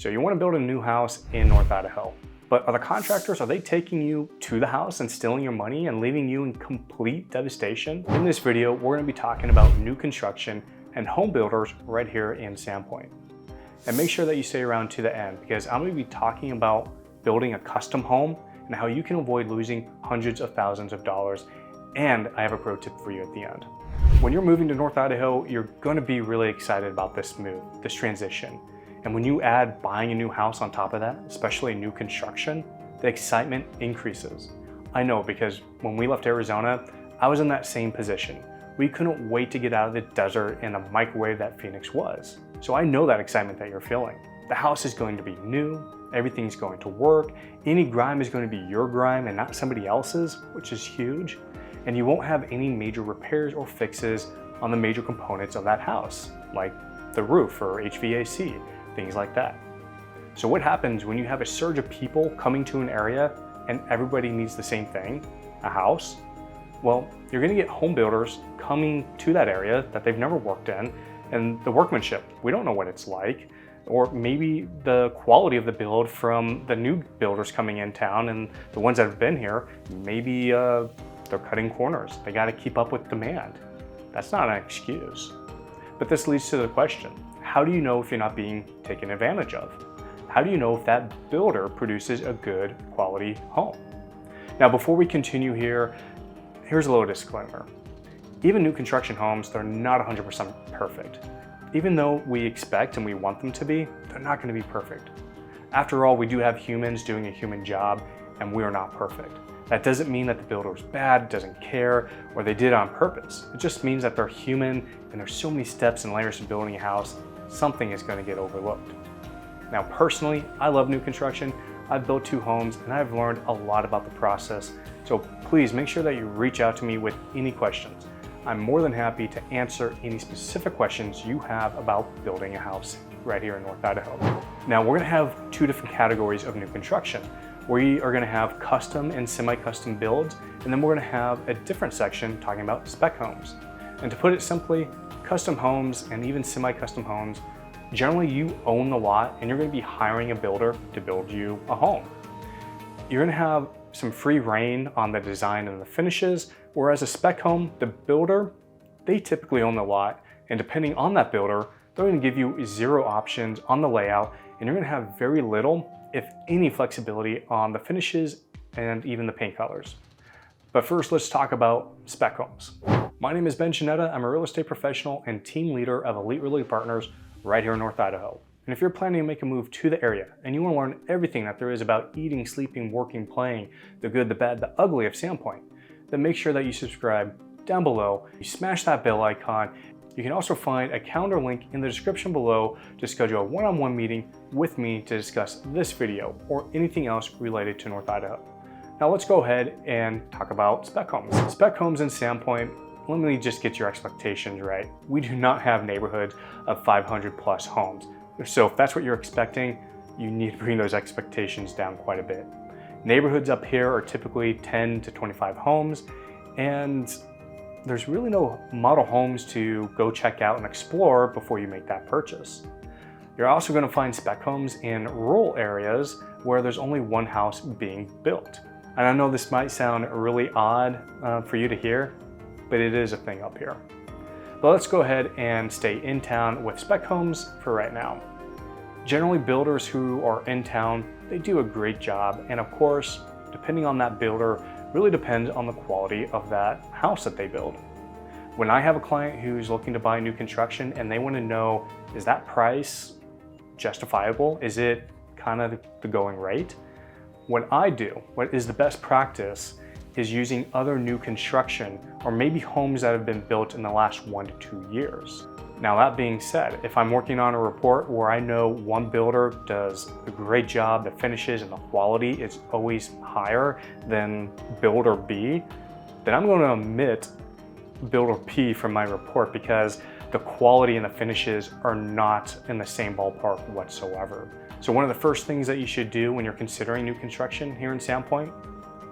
So you want to build a new house in North Idaho, but are the contractors, are they taking you to the house and stealing your money and leaving you in complete devastation? In this video, we're going to be talking about new construction and home builders right here in Sandpoint. And make sure that you stay around to the end because I'm going to be talking about building a custom home and how you can avoid losing hundreds of thousands of dollars. And I have a pro tip for you at the end. When you're moving to North Idaho, you're going to be really excited about this move, this transition. And when you add buying a new house on top of that, especially new construction, the excitement increases. I know because when we left Arizona, I was in that same position. We couldn't wait to get out of the desert and the microwave that Phoenix was. So I know that excitement that you're feeling. The house is going to be new, everything's going to work, any grime is going to be your grime and not somebody else's, which is huge. And you won't have any major repairs or fixes on the major components of that house, like the roof or HVAC, things like that. So what happens when you have a surge of people coming to an area and everybody needs the same thing, a house? Well, you're gonna get home builders coming to that area that they've never worked in, and the workmanship, we don't know what it's like, or maybe the quality of the build from the new builders coming in town and the ones that have been here, maybe they're cutting corners. They gotta keep up with demand. That's not an excuse. But this leads to the question, how do you know if you're not being taken advantage of? How do you know if that builder produces a good quality home? Now, before we continue here, here's a little disclaimer. Even new construction homes, they're not 100% perfect. Even though we expect and we want them to be, they're not gonna be perfect. After all, we do have humans doing a human job and we are not perfect. That doesn't mean that the builder is bad, doesn't care, or they did it on purpose. It just means that they're human and there's so many steps and layers to building a house, something is going to get overlooked. Now, personally, I love new construction. I've built 2 homes and I've learned a lot about the process. So please make sure that you reach out to me with any questions. I'm more than happy to answer any specific questions you have about building a house right here in North Idaho. Now, we're going to have 2 different categories of new construction. We are going to have custom and semi-custom builds, and then we're going to have a different section talking about spec homes. And to put it simply, custom homes and even semi-custom homes, generally you own the lot and you're going to be hiring a builder to build you a home. You're going to have some free reign on the design and the finishes, whereas a spec home, the builder, they typically own the lot, and depending on that builder, they're going to give you 0 options on the layout, and you're going to have very little, if any, flexibility on the finishes and even the paint colors. But first, let's talk about spec homes. My name is Ben Geanetta. I'm a real estate professional and team leader of Elite Realty Partners right here in North Idaho. And if you're planning to make a move to the area and you want to learn everything that there is about eating, sleeping, working, playing, the good, the bad, the ugly of Sandpoint, then make sure that you subscribe down below. You smash that bell icon. You can also find a calendar link in the description below to schedule a one-on-one meeting with me to discuss this video or anything else related to North Idaho. Now let's go ahead and talk about spec homes. Spec homes in Sandpoint, let me just get your expectations right. We do not have neighborhoods of 500 plus homes. So if that's what you're expecting, you need to bring those expectations down quite a bit. Neighborhoods up here are typically 10 to 25 homes, and there's really no model homes to go check out and explore before you make that purchase. You're also going to find spec homes in rural areas where there's only 1 house being built. And I know this might sound really odd for you to hear, but it is a thing up here. But let's go ahead and stay in town with spec homes for right now. Generally, builders who are in town, they do a great job. And of course, depending on that builder, really depends on the quality of that house that they build. When I have a client who's looking to buy new construction and they want to know, is that price justifiable? Is it kind of the going rate? What I do, what is the best practice, is using other new construction or maybe homes that have been built in the last 1 to 2 years. Now, that being said, if I'm working on a report where I know one builder does a great job, the finishes and the quality is always higher than builder B, then I'm going to omit builder P from my report because the quality and the finishes are not in the same ballpark whatsoever. So one of the first things that you should do when you're considering new construction here in Sandpoint,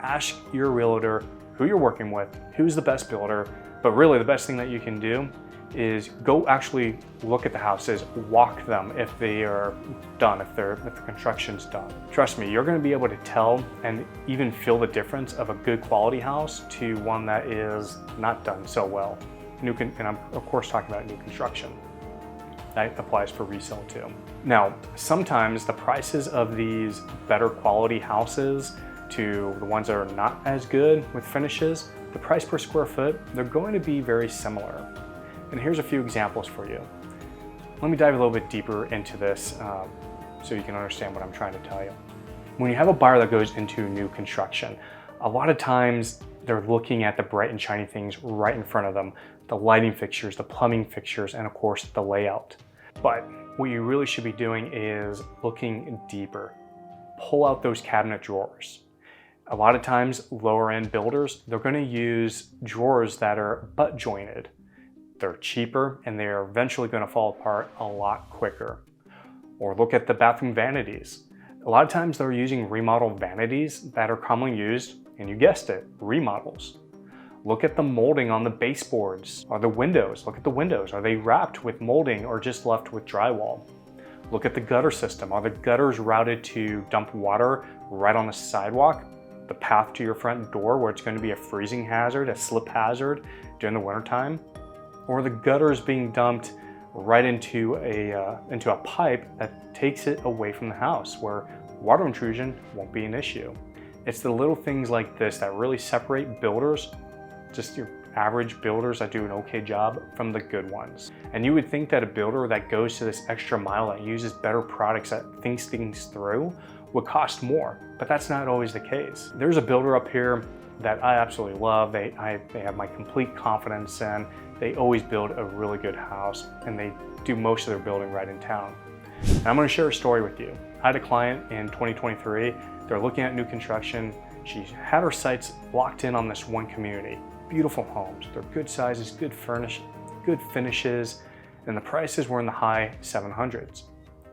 ask your realtor who you're working with, who's the best builder, but really the best thing that you can do is go actually look at the houses, walk them if they are done, if the construction's done. Trust me, you're gonna be able to tell and even feel the difference of a good quality house to one that is not done so well. And I'm of course talking about new construction. That applies for resale too. Now, sometimes the prices of these better quality houses to the ones that are not as good with finishes, the price per square foot, they're going to be very similar. And here's a few examples for you. Let me dive a little bit deeper into this so you can understand what I'm trying to tell you. When you have a buyer that goes into new construction, a lot of times they're looking at the bright and shiny things right in front of them, the lighting fixtures, the plumbing fixtures, and of course the layout. But what you really should be doing is looking deeper. Pull out those cabinet drawers. A lot of times lower end builders, they're gonna use drawers that are butt jointed. They're cheaper and they're eventually gonna fall apart a lot quicker. Or look at the bathroom vanities. A lot of times they're using remodel vanities that are commonly used, and you guessed it, remodels. Look at the molding on the baseboards or the windows. Look at the windows. Are they wrapped with molding or just left with drywall? Look at the gutter system. Are the gutters routed to dump water right on the sidewalk, the path to your front door where it's going to be a freezing hazard, a slip hazard during the wintertime? Or are the gutters being dumped right into a pipe that takes it away from the house where water intrusion won't be an issue? It's the little things like this that really separate builders, just your average builders that do an okay job, from the good ones. And you would think that a builder that goes to this extra mile, that uses better products, that thinks things through, would cost more, but that's not always the case. There's a builder up here that I absolutely love. They have my complete confidence in. They always build a really good house, and they do most of their building right in town. And I'm gonna share a story with you. I had a client in 2023. They're looking at new construction. She had her sights locked in on this one community. Beautiful homes. They're good sizes, good finishes, and the prices were in the high 700s.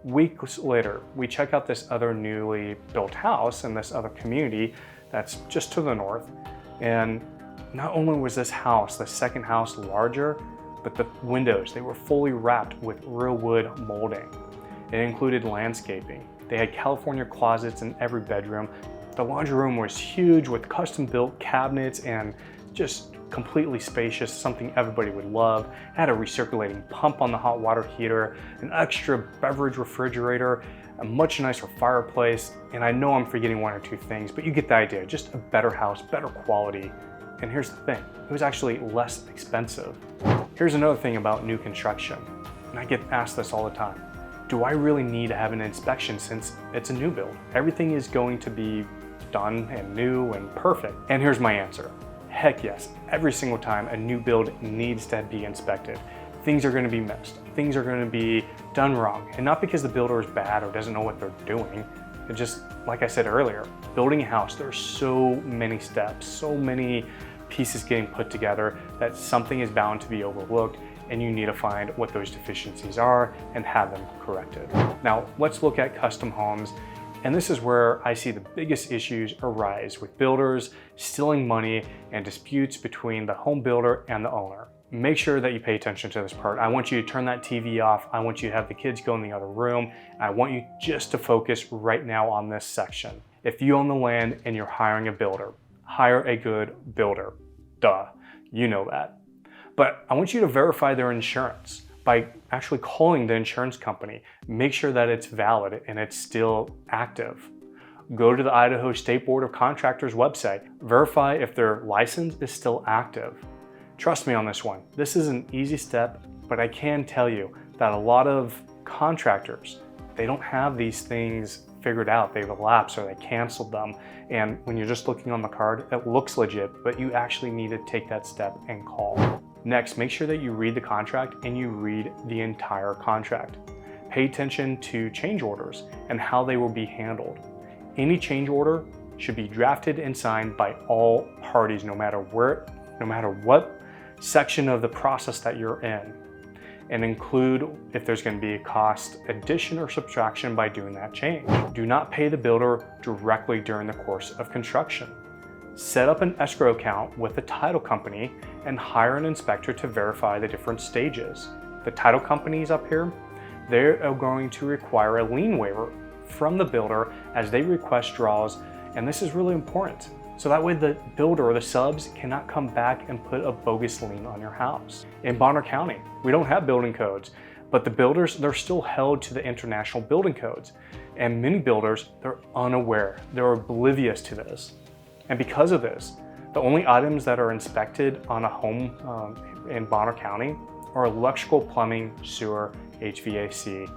Weeks later, we check out this other newly built house in this other community that's just to the north. And not only was this house, the second house, larger, but the windows, they were fully wrapped with real wood molding. It included landscaping. They had California closets in every bedroom. The laundry room was huge with custom built cabinets and just completely spacious, something everybody would love. It had a recirculating pump on the hot water heater, an extra beverage refrigerator, a much nicer fireplace, and I know I'm forgetting one or two things, but you get the idea. Just a better house, better quality. And here's the thing, it was actually less expensive. Here's another thing about new construction, and I get asked this all the time. Do I really need to have an inspection since it's a new build? Everything is going to be done and new and perfect. And here's my answer. Heck yes, every single time a new build needs to be inspected. Things are gonna be missed. Things are gonna be done wrong. And not because the builder is bad or doesn't know what they're doing. It just, like I said earlier, building a house, there's so many steps, so many pieces getting put together that something is bound to be overlooked, and you need to find what those deficiencies are and have them corrected. Now, let's look at custom homes. And this is where I see the biggest issues arise with builders stealing money and disputes between the home builder and the owner. Make sure that you pay attention to this part. I want you to turn that TV off. I want you to have the kids go in the other room. I want you just to focus right now on this section. If you own the land and you're hiring a builder, hire a good builder. Duh, you know that. But I want you to verify their insurance by actually calling the insurance company. Make sure that it's valid and it's still active. Go to the Idaho State Board of Contractors website. Verify if their license is still active. Trust me on this one. This is an easy step, but I can tell you that a lot of contractors, they don't have these things figured out. They've elapsed or they canceled them. And when you're just looking on the card, it looks legit, but you actually need to take that step and call. Next, make sure that you read the contract and you read the entire contract. Pay attention to change orders and how they will be handled. Any change order should be drafted and signed by all parties, no matter what section of the process that you're in, and include if there's going to be a cost addition or subtraction by doing that change. Do not pay the builder directly during the course of construction. set up an escrow account with the title company, and hire an inspector to verify the different stages. The title companies up here, they are going to require a lien waiver from the builder as they request draws, and this is really important. So that way the builder or the subs cannot come back and put a bogus lien on your house. In Bonner County, we don't have building codes, but the builders, they're still held to the international building codes. And many builders, they're unaware, they're oblivious to this. And because of this, the only items that are inspected on a home in Bonner County are electrical, plumbing, sewer, HVAC.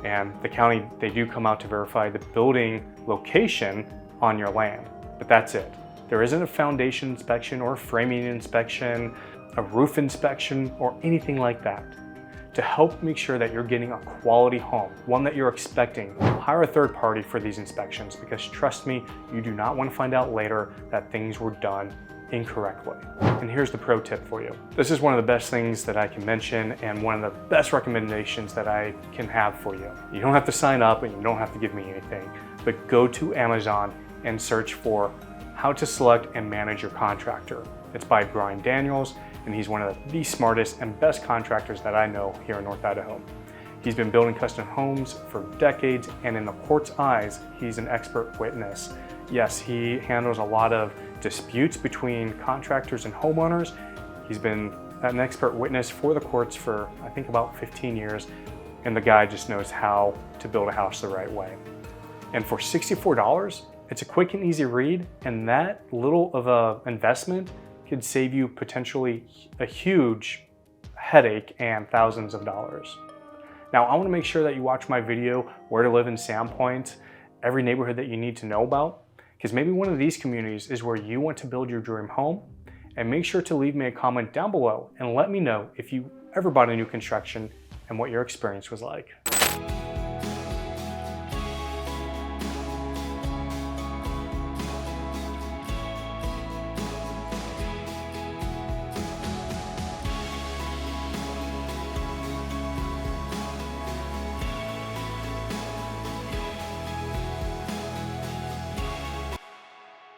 And the county, they do come out to verify the building location on your land, but that's it. There isn't a foundation inspection or a framing inspection, a roof inspection, or anything like that. To help make sure that you're getting a quality home, one that you're expecting, hire a third party for these inspections, because trust me, you do not want to find out later that things were done incorrectly. And here's the pro tip for you. This is one of the best things that I can mention and one of the best recommendations that I can have for you. You don't have to sign up and you don't have to give me anything, but go to Amazon and search for how to select and manage your contractor. It's by Brian Daniels, and he's one of the smartest and best contractors that I know here in North Idaho. He's been building custom homes for decades, and in the court's eyes, he's an expert witness. Yes, he handles a lot of disputes between contractors and homeowners. He's been an expert witness for the courts for, I think, about 15 years, and the guy just knows how to build a house the right way. And for $64, it's a quick and easy read, and that little of an investment could save you potentially a huge headache and thousands of dollars. Now, I want to make sure that you watch my video, Where to Live in Sandpoint, every neighborhood that you need to know about, because maybe one of these communities is where you want to build your dream home. And make sure to leave me a comment down below and let me know if you ever bought a new construction and what your experience was like.